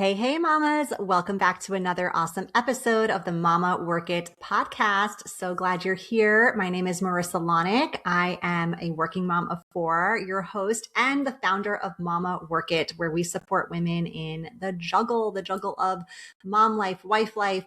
Hey, mamas. Welcome back to another awesome episode of the Mama Work It podcast. So glad you're here. My name is Marissa Lonick. I am a working mom of four, your host and the founder of Mama Work It, where we support women in the juggle of mom life, wife life,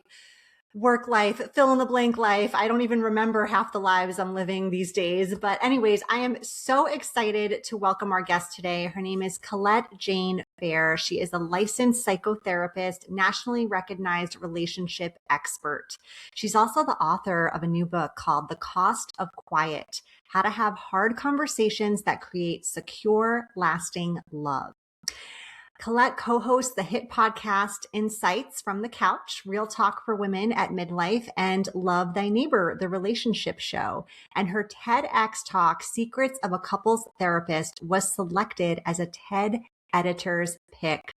work life, fill in the blank life. I don't even remember half the lives I'm living these days. But anyways, I am so excited to welcome our guest today. Her name is Colette Jane Fehr. She is a licensed psychotherapist, nationally recognized relationship expert. She's also the author of a new book called The Cost of Quiet: How to Have Hard Conversations That Create Secure, Lasting Love. Colette co-hosts the hit podcast Insights from the Couch, Real Talk for Women at Midlife, and Love Thy Neighbor, the relationship show. And her TEDx talk, Secrets of a Couples Therapist, was selected as a TED Editor's Pick.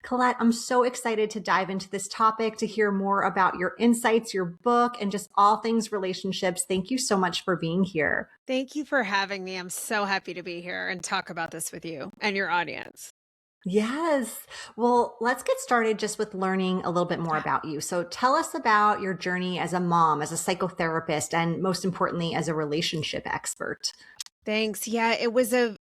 Colette, I'm so excited to dive into this topic, to hear more about your insights, your book, and just all things relationships. Thank you so much for being here. Thank you for having me. I'm so happy to be here and talk about this with you and your audience. Yes. Well, let's get started just with learning a little bit more about you. So tell us about your journey as a mom, as a psychotherapist, and most importantly, as a relationship expert. Thanks. Yeah,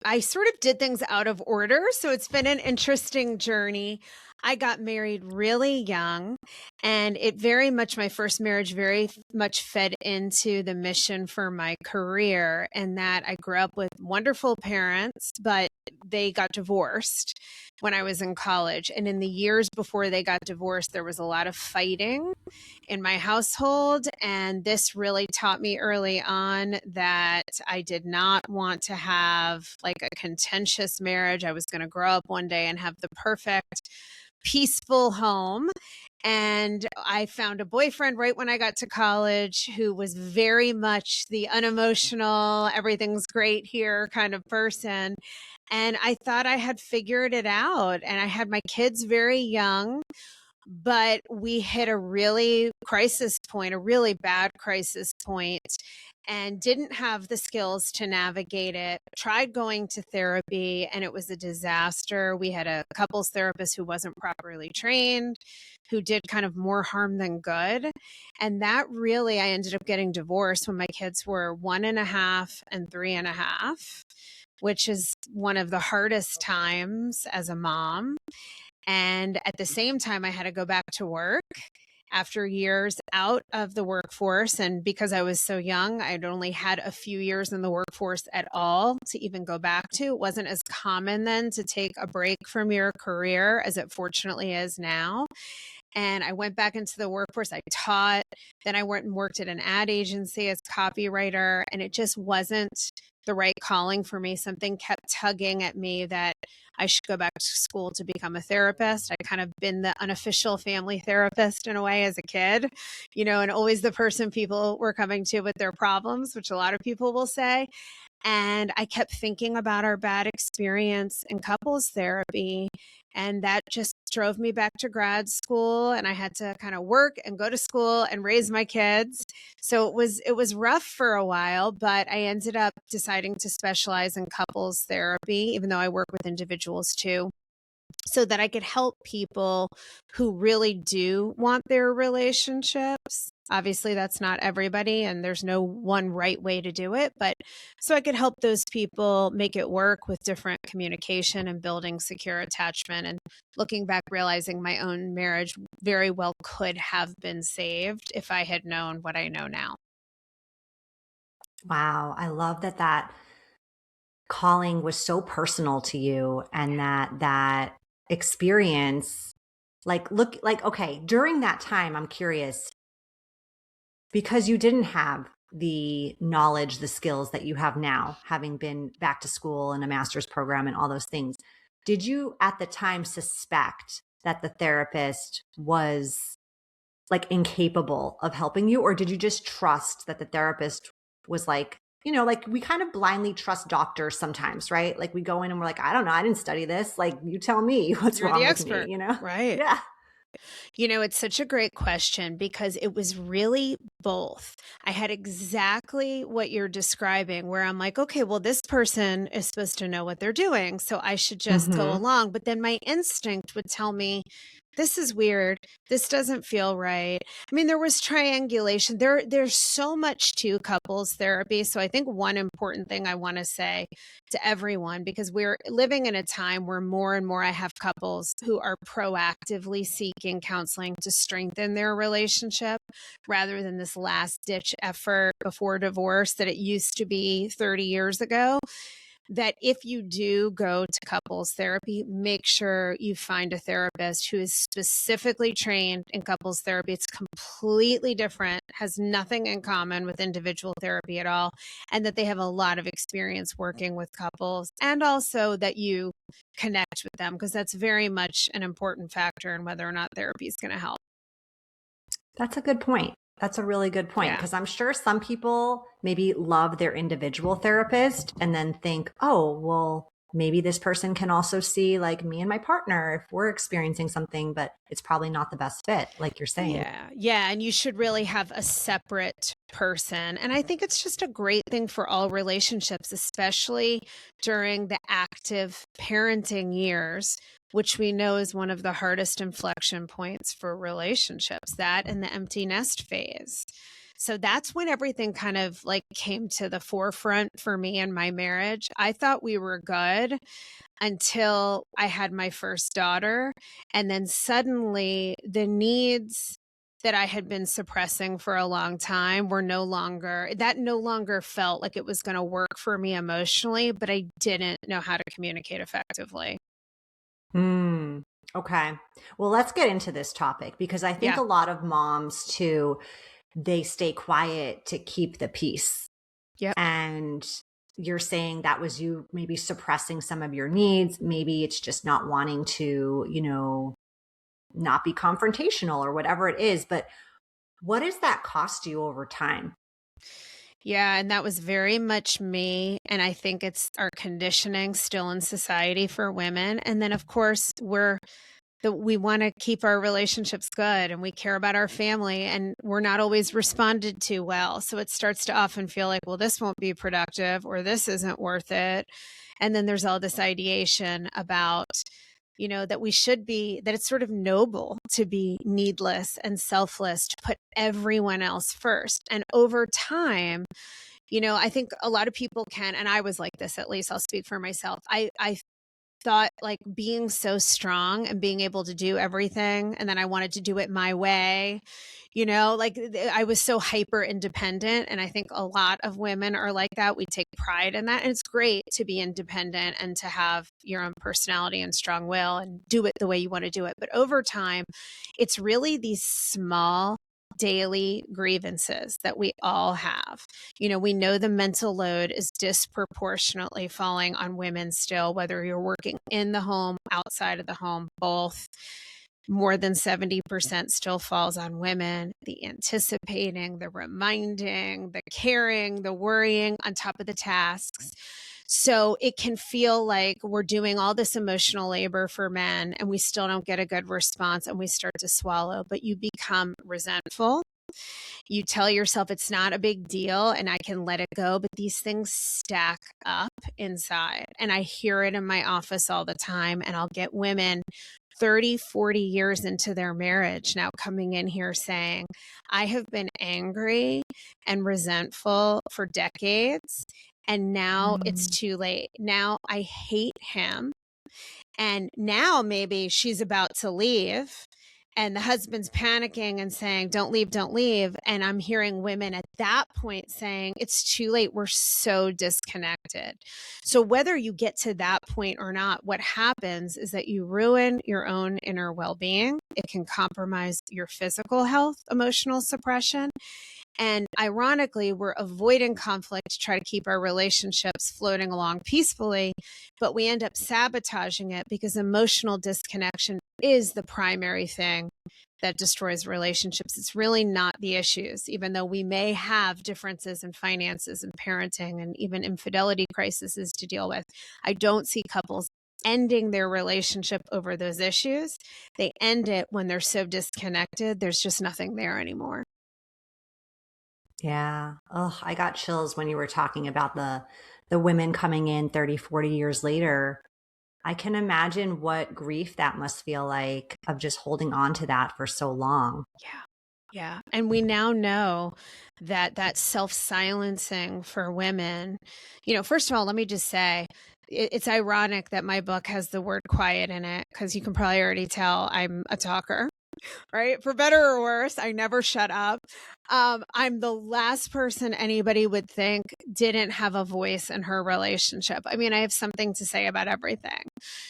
I sort of did things out of order. So it's been an interesting journey. I got married really young, and my first marriage very much fed into the mission for my career, and that I grew up with wonderful parents, but they got divorced when I was in college. And in the years before they got divorced, there was a lot of fighting in my household. And this really taught me early on that I did not want to have like a contentious marriage. I was going to grow up one day and have the perfect, peaceful home. And I found a boyfriend right when I got to college who was very much the unemotional, everything's great here kind of person. And I thought I had figured it out. And I had my kids very young, but we hit a really bad crisis point, and didn't have the skills to navigate it. Tried going to therapy, and it was a disaster. We had a couples therapist who wasn't properly trained, who did kind of more harm than good. And that really, I ended up getting divorced when my kids were 1.5 and 3.5, which is one of the hardest times as a mom. And at the same time, I had to go back to work after years out of the workforce. And because I was so young, I'd only had a few years in the workforce at all to even go back to. It wasn't as common then to take a break from your career as it fortunately is now. And I went back into the workforce. I taught. Then I went and worked at an ad agency as copywriter, and it just wasn't the right calling for me. Something kept tugging at me that I should go back to school to become a therapist. I kind of been the unofficial family therapist in a way as a kid, and always the person people were coming to with their problems, which a lot of people will say. And I kept thinking about our bad experience in couples therapy. And that just drove me back to grad school. And I had to kind of work and go to school and raise my kids. So it was rough for a while, but I ended up deciding to specialize in couples therapy, even though I work with individuals too, so that I could help people who really do want their relationships. Obviously, that's not everybody, and there's no one right way to do it. But so I could help those people make it work with different communication and building secure attachment. And looking back, realizing my own marriage very well could have been saved if I had known what I know now. Wow. I love that calling was so personal to you, and that experience, okay, during that time, I'm curious, because you didn't have the knowledge, the skills that you have now, having been back to school and a master's program and all those things. Did you at the time suspect that the therapist was like incapable of helping you? Or did you just trust that the therapist was like, like we kind of blindly trust doctors sometimes, right? Like we go in and we're like, I don't know, I didn't study this. Like you tell me what's You're wrong the with expert, me, right? Yeah. It's such a great question because it was really both. I had exactly what you're describing, where I'm like, okay, well, this person is supposed to know what they're doing, so I should just go along. But then my instinct would tell me, this is weird. This doesn't feel right. I mean, there was triangulation. There's so much to couples therapy. So I think one important thing I want to say to everyone, because we're living in a time where more and more I have couples who are proactively seeking counseling to strengthen their relationship rather than this last ditch effort before divorce that it used to be 30 years ago. That if you do go to couples therapy, make sure you find a therapist who is specifically trained in couples therapy. It's completely different, has nothing in common with individual therapy at all, and that they have a lot of experience working with couples, and also that you connect with them, because that's very much an important factor in whether or not therapy is going to help. That's a good point. That's a really good point. Yeah. Because I'm sure some people maybe love their individual therapist and then think, oh, well, maybe this person can also see like me and my partner if we're experiencing something, but it's probably not the best fit, like you're saying. Yeah. Yeah. And you should really have a separate person. And I think it's just a great thing for all relationships, especially during the active parenting years, which we know is one of the hardest inflection points for relationships, that and the empty nest phase. So that's when everything kind of like came to the forefront for me and my marriage. I thought we were good until I had my first daughter. And then suddenly the needs that I had been suppressing for a long time were no longer felt like it was going to work for me emotionally, but I didn't know how to communicate effectively. Hmm. Okay. Well, let's get into this topic because I think Yeah. a lot of moms too, they stay quiet to keep the peace. Yep. And you're saying that was you maybe suppressing some of your needs. Maybe it's just not wanting to, not be confrontational or whatever it is. But what does that cost you over time? Yeah, and that was very much me. And I think it's our conditioning still in society for women. And then, of course, we want to keep our relationships good and we care about our family and we're not always responded to well. So it starts to often feel like, well, this won't be productive or this isn't worth it. And then there's all this ideation about, that it's sort of noble to be needless and selfless, to put everyone else first. And over time, I think a lot of people can, and I was like this, at least I'll speak for myself. I thought like being so strong and being able to do everything, and then I wanted to do it my way, like I was so hyper independent. And I think a lot of women are like that. We take pride in that. And it's great to be independent and to have your own personality and strong will and do it the way you want to do it. But over time, it's really these small daily grievances that we all have. We know the mental load is disproportionately falling on women still, whether you're working in the home, outside of the home, both. More than 70% still falls on women. The anticipating, the reminding, the caring, the worrying on top of the tasks. So it can feel like we're doing all this emotional labor for men and we still don't get a good response and we start to swallow, but you become resentful. You tell yourself it's not a big deal and I can let it go, but these things stack up inside. And I hear it in my office all the time. And I'll get women 30, 40 years into their marriage now coming in here saying, I have been angry and resentful for decades. And now it's too late. Now I hate him. And now maybe she's about to leave and the husband's panicking and saying, don't leave, don't leave. And I'm hearing women at that point saying, it's too late. We're so disconnected. So whether you get to that point or not, what happens is that you ruin your own inner well-being. It can compromise your physical health, emotional suppression. And ironically, we're avoiding conflict to try to keep our relationships floating along peacefully, but we end up sabotaging it because emotional disconnection is the primary thing that destroys relationships. It's really not the issues, even though we may have differences in finances and parenting and even infidelity crises to deal with. I don't see couples ending their relationship over those issues. They end it when they're so disconnected, there's just nothing there anymore. Yeah. Oh, I got chills when you were talking about the women coming in 30, 40 years later. I can imagine what grief that must feel like of just holding on to that for so long. Yeah. Yeah. And we now know that that self-silencing for women, first of all, let me just say it's ironic that my book has the word quiet in it because you can probably already tell I'm a talker. Right? For better or worse, I never shut up. I'm the last person anybody would think didn't have a voice in her relationship. I mean, I have something to say about everything.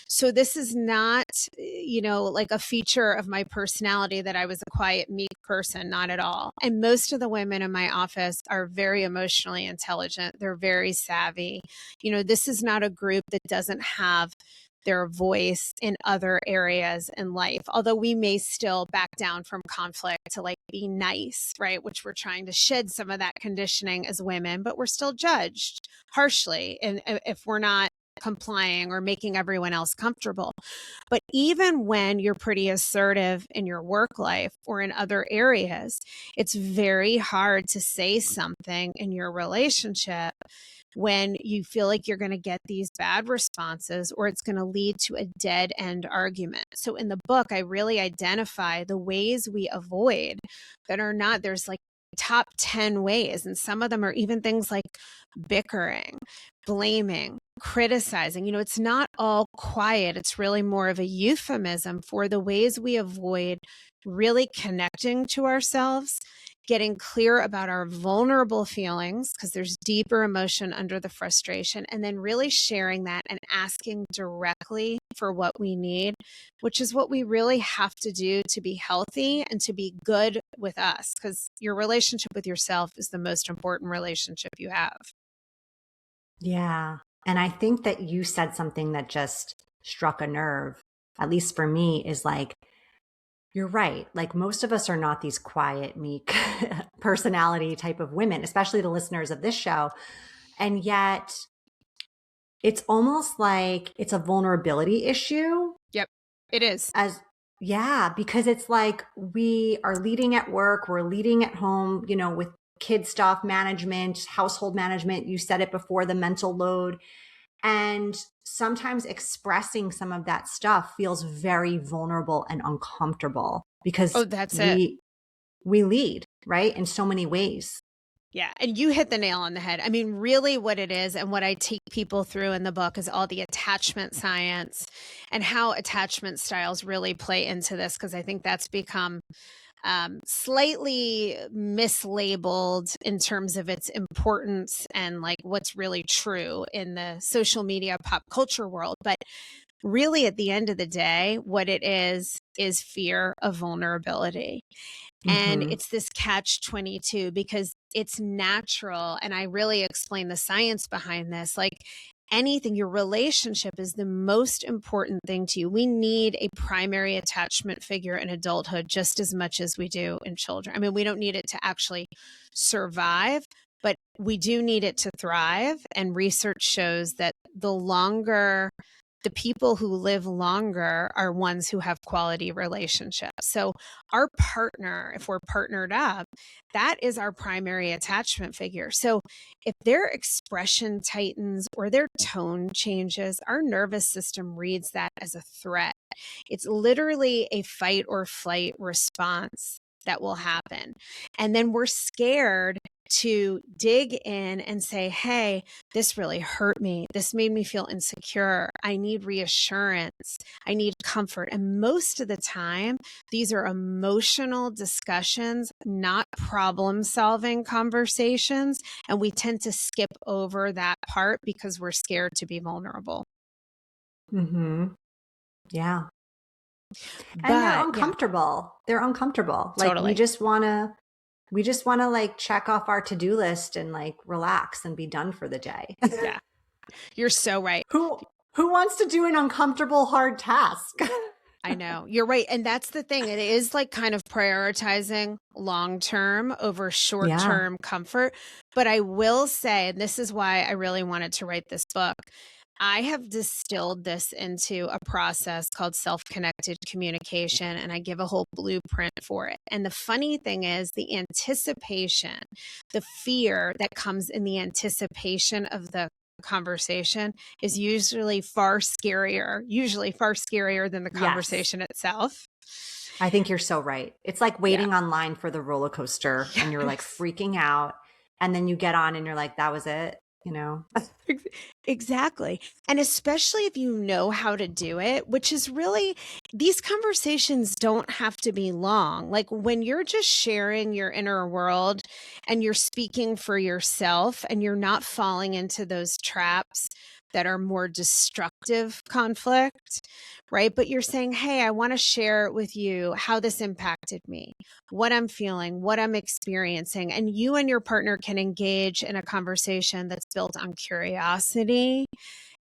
So this is not, like a feature of my personality that I was a quiet, meek person, not at all. And most of the women in my office are very emotionally intelligent. They're very savvy. This is not a group that doesn't have their voice in other areas in life. Although we may still back down from conflict to like be nice, right? Which we're trying to shed some of that conditioning as women, but we're still judged harshly. And if we're not complying or making everyone else comfortable. But even when you're pretty assertive in your work life or in other areas, it's very hard to say something in your relationship when you feel like you're going to get these bad responses or it's going to lead to a dead end argument. So in the book, I really identify the ways we avoid that are not, there's like top 10 ways. And some of them are even things like bickering, blaming, criticizing. It's not all quiet. It's really more of a euphemism for the ways we avoid really connecting to ourselves, getting clear about our vulnerable feelings, because there's deeper emotion under the frustration, and then really sharing that and asking directly for what we need, which is what we really have to do to be healthy and to be good with us, because your relationship with yourself is the most important relationship you have. Yeah. And I think that you said something that just struck a nerve, at least for me, is like, you're right. Like most of us are not these quiet, meek personality type of women, especially the listeners of this show. And yet it's almost like it's a vulnerability issue. Yep, it is. Yeah, because it's like we are leading at work, we're leading at home, with kid stuff management, household management. You said it before, the mental load. And sometimes expressing some of that stuff feels very vulnerable and uncomfortable because That's it. We lead, right? In so many ways. Yeah. And you hit the nail on the head. I mean, really what it is and what I take people through in the book is all the attachment science and how attachment styles really play into this, because I think that's become slightly mislabeled in terms of its importance and like what's really true in the social media pop culture world. But really, at the end of the day, what it is fear of vulnerability. And Mm-hmm. it's this catch-22 because it's natural. And I really explain the science behind this. Like anything, your relationship is the most important thing to you. We need a primary attachment figure in adulthood just as much as we do in children. I mean, we don't need it to actually survive, but we do need it to thrive. And research shows that the people who live longer are ones who have quality relationships. So our partner, if we're partnered up, that is our primary attachment figure. So if their expression tightens or their tone changes, our nervous system reads that as a threat. It's literally a fight or flight response that will happen. And then we're scared to dig in and say, hey, this really hurt me. This made me feel insecure. I need reassurance. I need comfort. And most of the time, these are emotional discussions, not problem-solving conversations. And we tend to skip over that part because we're scared to be vulnerable. Mm-hmm. Yeah. And they're But uncomfortable. Yeah. They're uncomfortable. Like Totally. we just want to like check off our to-do list and like relax and be done for the day. Yeah. You're so right. Who wants to do an uncomfortable, hard task? I know. You're right. And that's the thing. It is like kind of prioritizing long-term over short-term comfort. But I will say, and this is why I really wanted to write this book, I have distilled this into a process called self-connected communication, and I give a whole blueprint for it. And the funny thing is the anticipation, the fear that comes in the anticipation of the conversation is usually far scarier than the Yes. conversation itself. I think you're so right. It's like Yeah. waiting online for the roller coaster and you're like Yes. freaking out. And then you get on and you're like, that was it, you know? Exactly. And especially if you know how to do it, which is really, these conversations don't have to be long. Like when you're just sharing your inner world and you're speaking for yourself and you're not falling into those traps that are more destructive conflict, right? But you're saying, hey, I want to share with you how this impacted me, what I'm feeling, what I'm experiencing. And you and your partner can engage in a conversation that's built on curiosity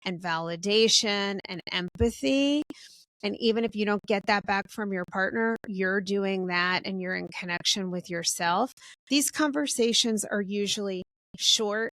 and validation and empathy. And even if you don't get that back from your partner, you're doing that and you're in connection with yourself. These conversations are usually short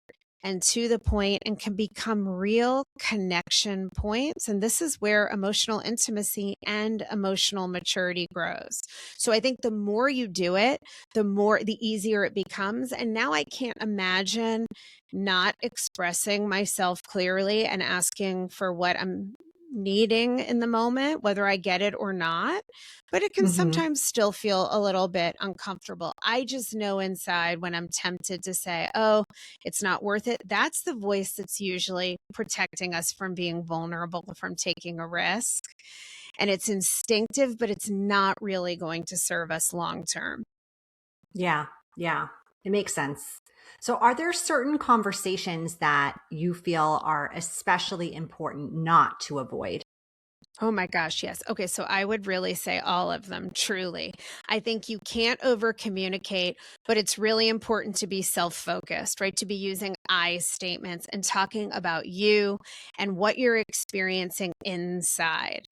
and to the point and can become real connection points. And this is where emotional intimacy and emotional maturity grows. So I think the more you do it, the easier it becomes. And now I can't imagine not expressing myself clearly and asking for what I'm needing in the moment, whether I get it or not. But it can Mm-hmm. sometimes still feel a little bit uncomfortable. I just know inside when I'm tempted to say, oh, it's not worth it. That's the voice that's usually protecting us from being vulnerable, from taking a risk. And it's instinctive, but it's not really going to serve us long term. Yeah. Yeah. It makes sense. So are there certain conversations that you feel are especially important not to avoid? Oh my gosh, yes. Okay, so I would really say all of them, truly. I think you can't over communicate, but it's really important to be self focused, right? To be using I statements and talking about you and what you're experiencing inside.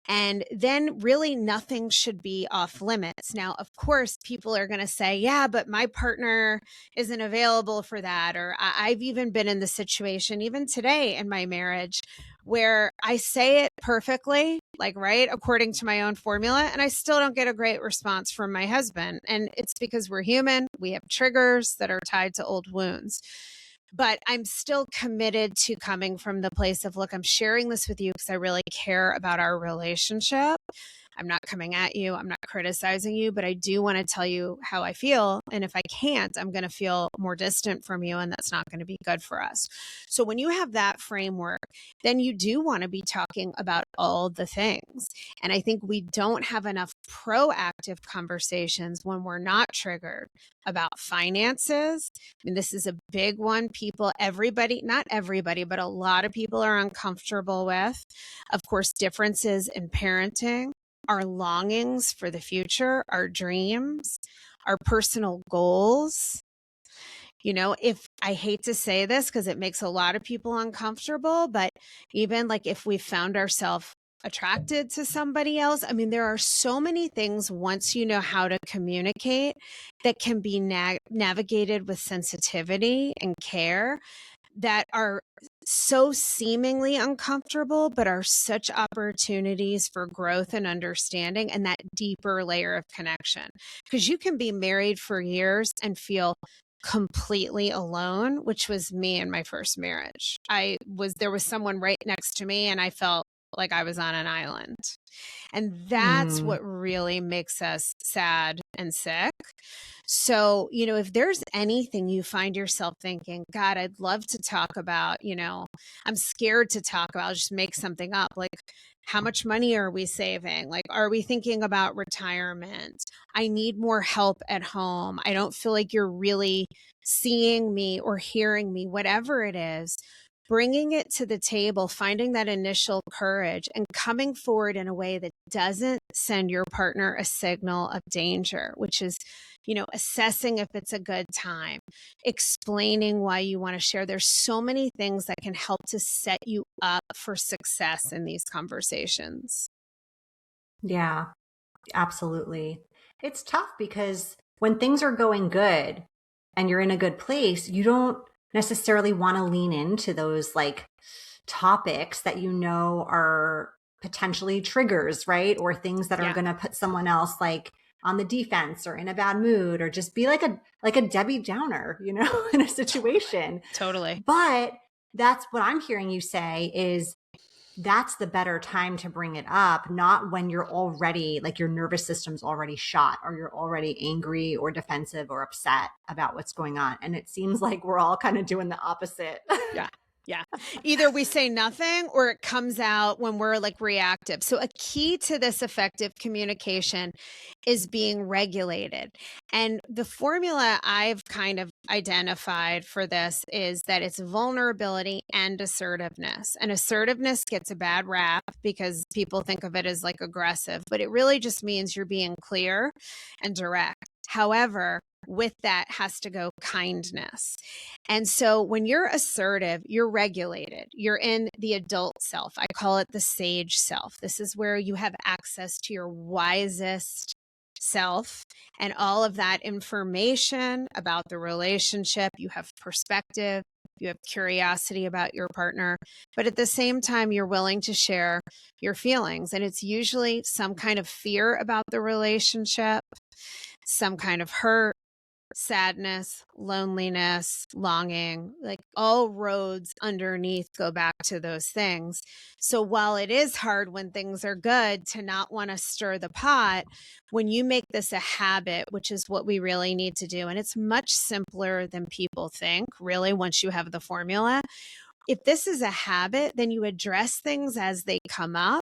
And then really nothing should be off limits. Now, of course, people are going to say, yeah, but my partner isn't available for that. Or I've even been in the situation, even today in my marriage, where I say it perfectly, like, right, according to my own formula, and I still don't get a great response from my husband. And it's because we're human. We have triggers that are tied to old wounds. But I'm still committed to coming from the place of, look, I'm sharing this with you because I really care about our relationship. I'm not coming at you. I'm not criticizing you, but I do want to tell you how I feel. And if I can't, I'm going to feel more distant from you, and that's not going to be good for us. So when you have that framework, then you do want to be talking about all the things. And I think we don't have enough proactive conversations when we're not triggered about finances. I mean, this is a big one. Not everybody, but a lot of people are uncomfortable with. Of course, differences in parenting, our longings for the future, our dreams, our personal goals. If I hate to say this because it makes a lot of people uncomfortable, but even like if we found ourselves attracted to somebody else, I mean, there are so many things once you know how to communicate that can be navigated with sensitivity and care that are so seemingly uncomfortable, but are such opportunities for growth and understanding and that deeper layer of connection. Because you can be married for years and feel completely alone, which was me in my first marriage. There was someone right next to me and I felt like I was on an island. And that's Mm, what really makes us sad and sick. So, if there's anything you find yourself thinking, God, I'd love to talk about, I'm scared to talk about, I'll just make something up. Like, how much money are we saving? Like, are we thinking about retirement? I need more help at home. I don't feel like you're really seeing me or hearing me, whatever it is. Bringing it to the table, finding that initial courage and coming forward in a way that doesn't send your partner a signal of danger, which is, assessing if it's a good time, explaining why you want to share. There's so many things that can help to set you up for success in these conversations. yeah, absolutely. It's tough because when things are going good and you're in a good place, you don't necessarily want to lean into those like topics that you know are potentially triggers, right? Or things that are Yeah, going to put someone else like on the defense or in a bad mood or just be like a Debbie Downer, in a totally. situation. Totally. But that's what I'm hearing you say is that's the better time to bring it up, not when you're already like your nervous system's already shot or you're already angry or defensive or upset about what's going on. And it seems like we're all kind of doing the opposite. Yeah. Yeah. Either we say nothing or it comes out when we're like reactive. So a key to this effective communication is being regulated. And the formula I've kind of identified for this is that it's vulnerability and assertiveness. And assertiveness gets a bad rap because people think of it as like aggressive, but it really just means you're being clear and direct. However, with that has to go kindness. And so when you're assertive, you're regulated. You're in the adult self. I call it the sage self. This is where you have access to your wisest self and all of that information about the relationship. You have perspective. You have curiosity about your partner. But at the same time, you're willing to share your feelings. And it's usually some kind of fear about the relationship, some kind of hurt, sadness, loneliness, longing, like all roads underneath go back to those things. So while it is hard when things are good to not want to stir the pot, when you make this a habit, which is what we really need to do, and it's much simpler than people think, really, once you have the formula. If this is a habit, then you address things as they come up.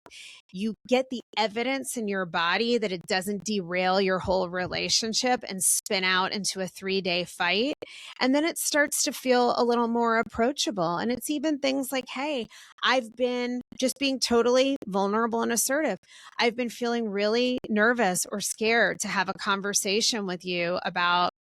You get the evidence in your body that it doesn't derail your whole relationship and spin out into a 3-day fight. And then it starts to feel a little more approachable. And it's even things like, hey, I've been just being totally vulnerable and assertive. I've been feeling really nervous or scared to have a conversation with you about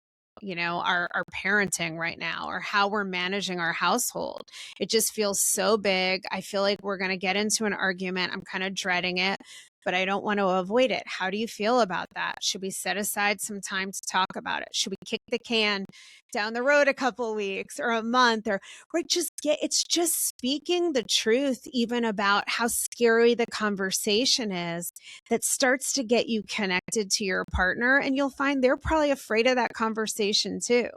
our parenting right now or how we're managing our household. It just feels so big. I feel like we're going to get into an argument. I'm kind of dreading it, but I don't want to avoid it. How do you feel about that? Should we set aside some time to talk about it? Should we kick the can down the road a couple of weeks or a month or it's just speaking the truth, even about how scary the conversation is, that starts to get you connected to your partner. And you'll find they're probably afraid of that conversation too.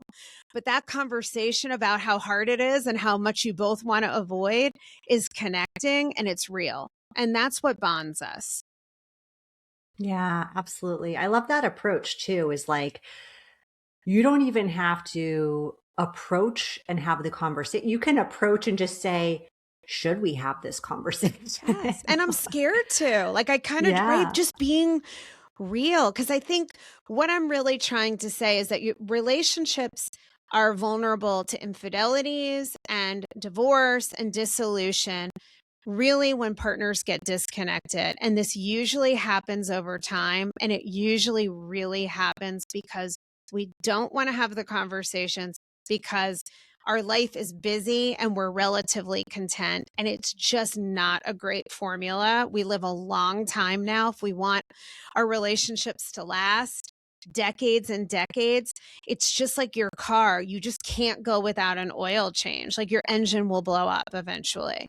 But that conversation about how hard it is and how much you both want to avoid is connecting, and it's real. And that's what bonds us. Yeah, absolutely. I love that approach too, is like, you don't even have to approach and have the conversation. You can approach and just say, should we have this conversation? Yes. And I'm scared too. Like I kind of, right, just being real. Because I think what I'm really trying to say is that relationships are vulnerable to infidelities and divorce and dissolution, really when partners get disconnected. And this usually happens over time. And it usually really happens because we don't want to have the conversations because our life is busy and we're relatively content. And it's just not a great formula. We live a long time now. If we want our relationships to last decades and decades, it's just like your car. You just can't go without an oil change. Like your engine will blow up eventually.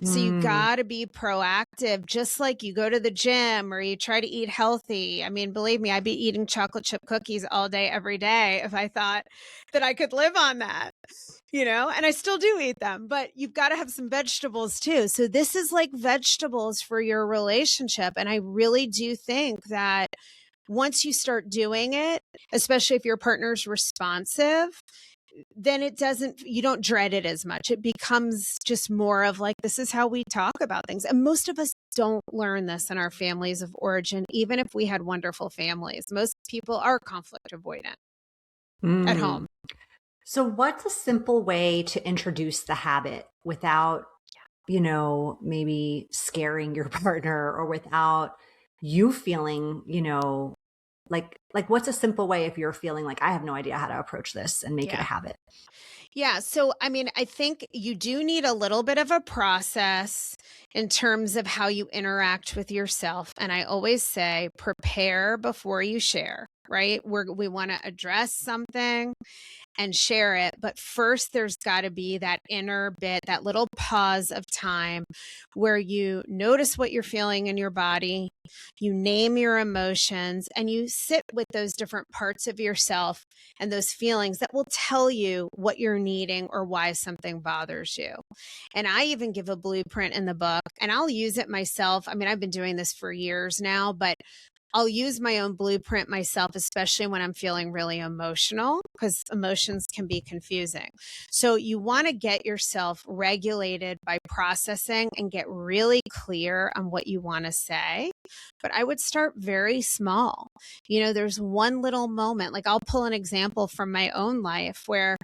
So you got to be proactive, just like you go to the gym or you try to eat healthy. I mean, believe me, I'd be eating chocolate chip cookies all day, every day if I thought that I could live on that, and I still do eat them, but you've got to have some vegetables too. So this is like vegetables for your relationship. And I really do think that once you start doing it, especially if your partner's responsive, then you don't dread it as much. It becomes just more of like, this is how we talk about things. And most of us don't learn this in our families of origin, even if we had wonderful families. Most people are conflict avoidant at home. So what's a simple way to introduce the habit without, maybe scaring your partner or without you feeling, like what's a simple way if you're feeling like I have no idea how to approach this and make it a habit? Yeah. So, I mean, I think you do need a little bit of a process in terms of how you interact with yourself. And I always say, prepare before you share. right? We want to address something and share it. But first, there's got to be that inner bit, that little pause of time where you notice what you're feeling in your body, you name your emotions, and you sit with those different parts of yourself and those feelings that will tell you what you're needing or why something bothers you. And I even give a blueprint in the book, and I'll use it myself. I mean, I've been doing this for years now, but I'll use my own blueprint myself, especially when I'm feeling really emotional, because emotions can be confusing. So you want to get yourself regulated by processing and get really clear on what you want to say. But I would start very small. There's one little moment, like I'll pull an example from my own life where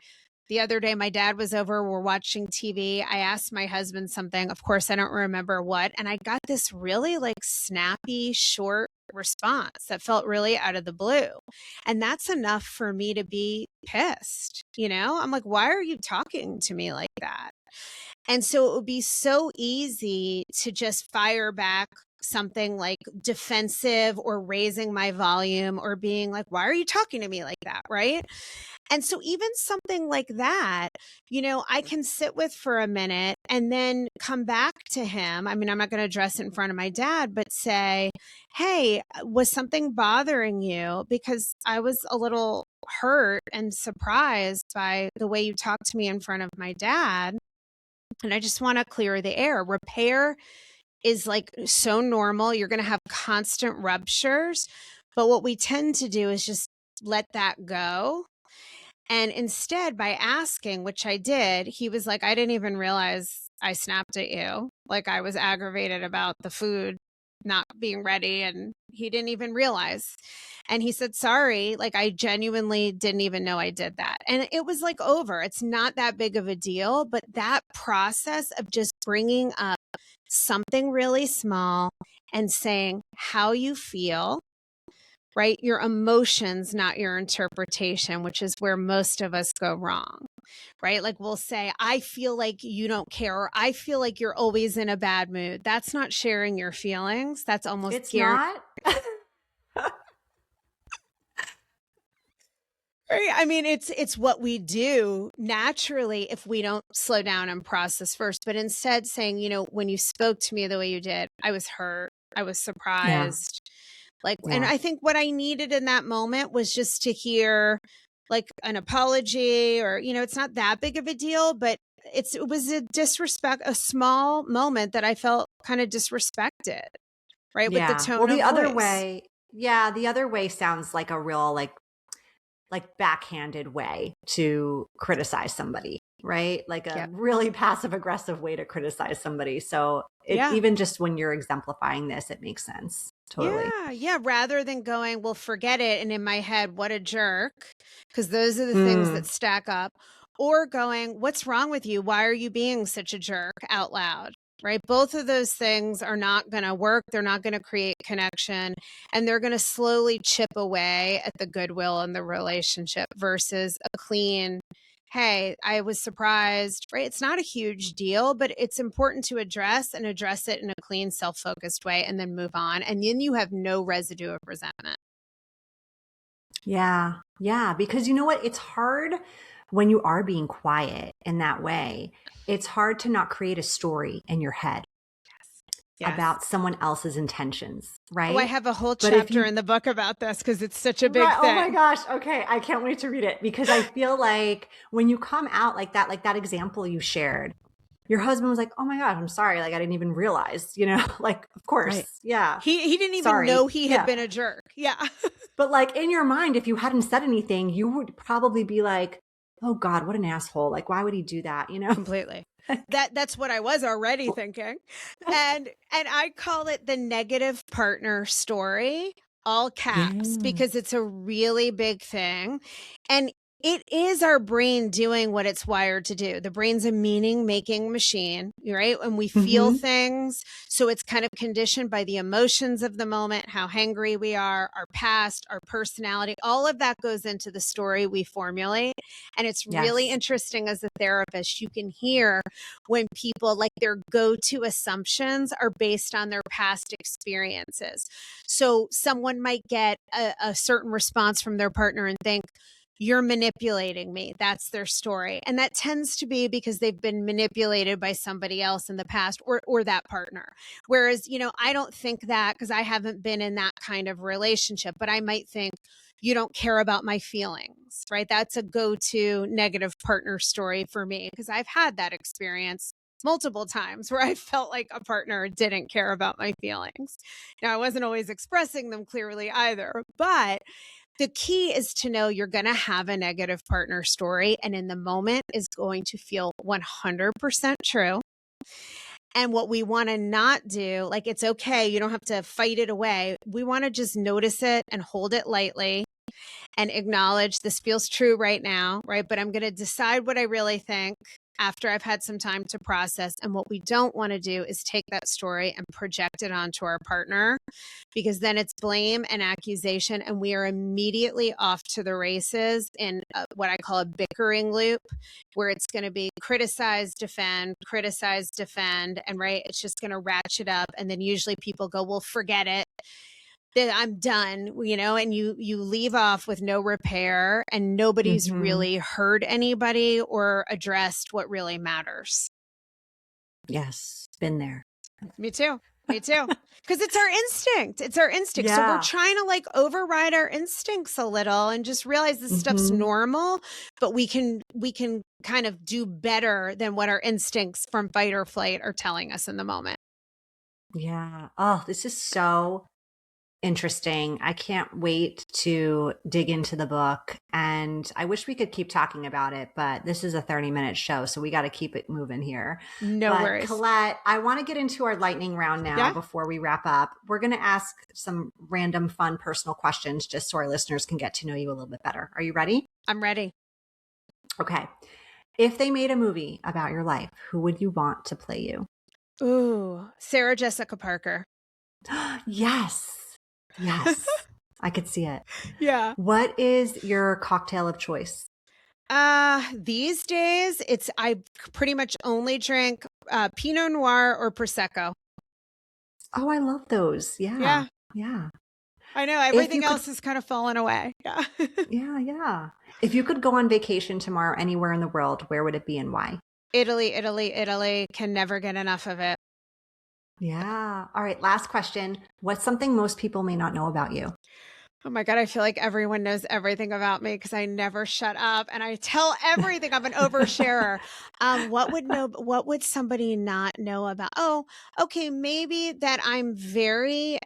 the other day, my dad was over, we're watching TV. I asked my husband something. Of course, I don't remember what. And I got this really snappy, short response that felt really out of the blue. And that's enough for me to be pissed. I'm like, why are you talking to me like that? And so it would be so easy to just fire back something like defensive or raising my volume or being like, why are you talking to me like that? Right. And so even something like that, I can sit with for a minute and then come back to him. I mean, I'm not going to address it in front of my dad, but say, hey, was something bothering you? Because I was a little hurt and surprised by the way you talked to me in front of my dad. And I just want to clear the air. Repair is so normal. You're going to have constant ruptures. But what we tend to do is just let that go. And instead, by asking, which I did, he was like, I didn't even realize I snapped at you. Like I was aggravated about the food not being ready, and he didn't even realize. And he said, sorry, I genuinely didn't even know I did that. And it was over. It's not that big of a deal, but that process of just bringing up something really small and saying how you feel, right? Your emotions, not your interpretation, which is where most of us go wrong, right? We'll say, I feel like you don't care, or I feel like you're always in a bad mood. That's not sharing your feelings. That's almost It's not. Right. I mean, it's what we do naturally if we don't slow down and process first. But instead saying, when you spoke to me the way you did, I was hurt. I was surprised. And I think what I needed in that moment was just to hear an apology, or, it's not that big of a deal, but it was a small moment that I felt kind of disrespected, right? With the tone of the other voice. way, the other way sounds like a real, backhanded way to criticize somebody, right? Like a really passive aggressive way to criticize somebody. So even just when you're exemplifying this, it makes sense. Totally. Yeah. Rather than going, well, forget it. And in my head, what a jerk. Because those are the things that stack up. Or going, what's wrong with you? Why are you being such a jerk out loud? Right? Both of those things are not going to work. They're not going to create connection. And they're going to slowly chip away at the goodwill in the relationship versus a clean, hey, I was surprised, right? It's not a huge deal, but it's important to address it in a clean, self-focused way and then move on. And then you have no residue of resentment. Yeah. Yeah. Because you know what? It's hard when you are being quiet in that way. It's hard to not create a story in your head about someone else's intentions, right? Oh, I have a whole chapter in the book about this because it's such a big thing. Oh my gosh. Okay. I can't wait to read it, because I feel like when you come out like that example you shared, your husband was like, oh my God, I'm sorry. I didn't even realize, of course. Right. Yeah. He didn't even know he had been a jerk. Yeah. But in your mind, if you hadn't said anything, you would probably be like, oh God, what an asshole. Why would he do that? Completely. That's what I was already thinking. And I call it the negative partner story, all caps, because it's a really big thing. And It is our brain doing what it's wired to do. The brain's a meaning-making machine, right? And we feel things. So it's kind of conditioned by the emotions of the moment, how hangry we are, our past, our personality. All of that goes into the story we formulate. And it's really Yes. interesting as a therapist, you can hear when people, like, their go-to assumptions are based on their past experiences. So someone might get a certain response from their partner and think, you're manipulating me. That's their story. And that tends to be because they've been manipulated by somebody else in the past, or that partner. Whereas, I don't think that because I haven't been in that kind of relationship, but I might think, you don't care about my feelings, right? That's a go-to negative partner story for me because I've had that experience multiple times where I felt like a partner didn't care about my feelings. Now, I wasn't always expressing them clearly either, but the key is to know you're going to have a negative partner story, and in the moment is going to feel 100% true. And what we want to not do, like, it's okay, you don't have to fight it away. We want to just notice it and hold it lightly and acknowledge this feels true right now, right? But I'm going to decide what I really think after I've had some time to process. And what we don't want to do is take that story and project it onto our partner, because then it's blame and accusation, and we are immediately off to the races in what I call a bickering loop, where it's going to be criticize, defend, and right, it's just going to ratchet up. And then usually people go, well, forget it, that I'm done, and you leave off with no repair, and nobody's really heard anybody or addressed what really matters. Yes. Been there. Me too. Because it's our instinct. Yeah. So we're trying to override our instincts a little and just realize this stuff's normal, but we can kind of do better than what our instincts from fight or flight are telling us in the moment. Yeah. Oh, this is so interesting. I can't wait to dig into the book, and I wish we could keep talking about it, but this is a 30-minute show, so we got to keep it moving here. No worries. Colette, I want to get into our lightning round now before we wrap up. We're going to ask some random, fun, personal questions just so our listeners can get to know you a little bit better. Are you ready? I'm ready. Okay. If they made a movie about your life, who would you want to play you? Ooh, Sarah Jessica Parker. Yes. I could see it. Yeah. What is your cocktail of choice? These days I pretty much only drink Pinot Noir or Prosecco. Oh, I love those. Yeah. I know everything else has kind of fallen away. Yeah. Yeah. If you could go on vacation tomorrow anywhere in the world, where would it be and why? Italy. Can never get enough of it. Yeah. All right. Last question. What's something most people may not know about you? Oh my God. I feel like everyone knows everything about me because I never shut up and I tell everything. I'm an oversharer. What would somebody not know about? Oh, okay. Maybe that I'm very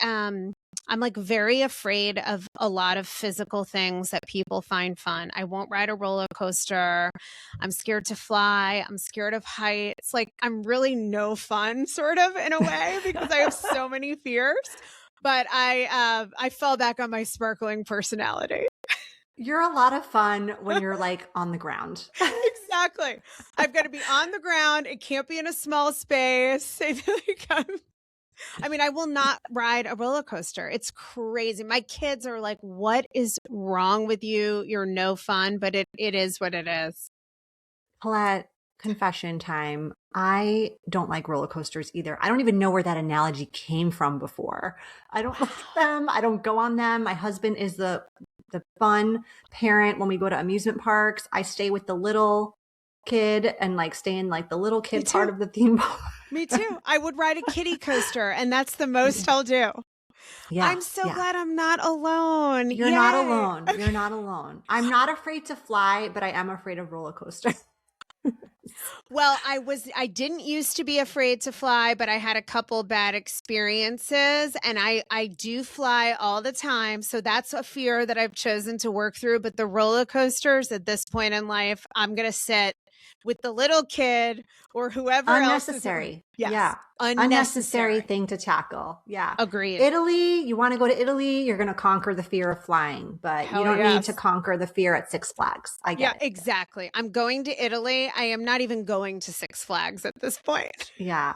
afraid of a lot of physical things that people find fun. I won't ride a roller coaster. I'm scared to fly. I'm scared of heights. Like, I'm really no fun, sort of, in a way, because I have so many fears. But I fell back on my sparkling personality. You're a lot of fun when you're on the ground. Exactly. I've got to be on the ground. It can't be in a small space. I will not ride a roller coaster. It's crazy. My kids are like, what is wrong with you? You're no fun, but it is what it is. Colette, confession time. I don't like roller coasters either. I don't even know where that analogy came from before. I don't like them. I don't go on them. My husband is the fun parent when we go to amusement parks. I stay with the little kid and stay in the little kid part of the theme park. Me too. I would ride a kiddie coaster, and that's the most I'll do. Yeah, I'm so glad I'm not alone. You're not alone. You're not alone. I'm not afraid to fly, but I am afraid of roller coasters. Well, I didn't used to be afraid to fly, but I had a couple bad experiences, and I do fly all the time. So that's a fear that I've chosen to work through. But the roller coasters at this point in life, I'm going to sit with the little kid or whoever else is Unnecessary. yes. Yeah. Unnecessary thing to tackle. Yeah. Agreed. Italy, you want to go to Italy, you're going to conquer the fear of flying, but you don't need to conquer the fear at Six Flags. I get it. Exactly. I'm going to Italy. I am not even going to Six Flags at this point. Yeah.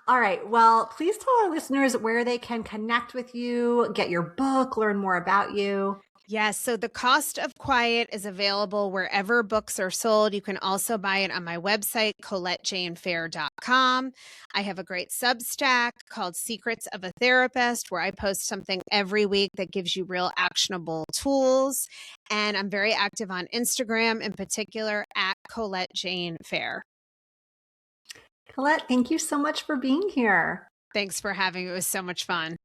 All right. Well, please tell our listeners where they can connect with you, get your book, learn more about you. Yes. So The Cost of Quiet is available wherever books are sold. You can also buy it on my website, ColetteJaneFehr.com. I have a great Substack called Secrets of a Therapist, where I post something every week that gives you real actionable tools. And I'm very active on Instagram, in particular at Colette Jane Fehr. Colette, thank you so much for being here. Thanks for having me. It was so much fun.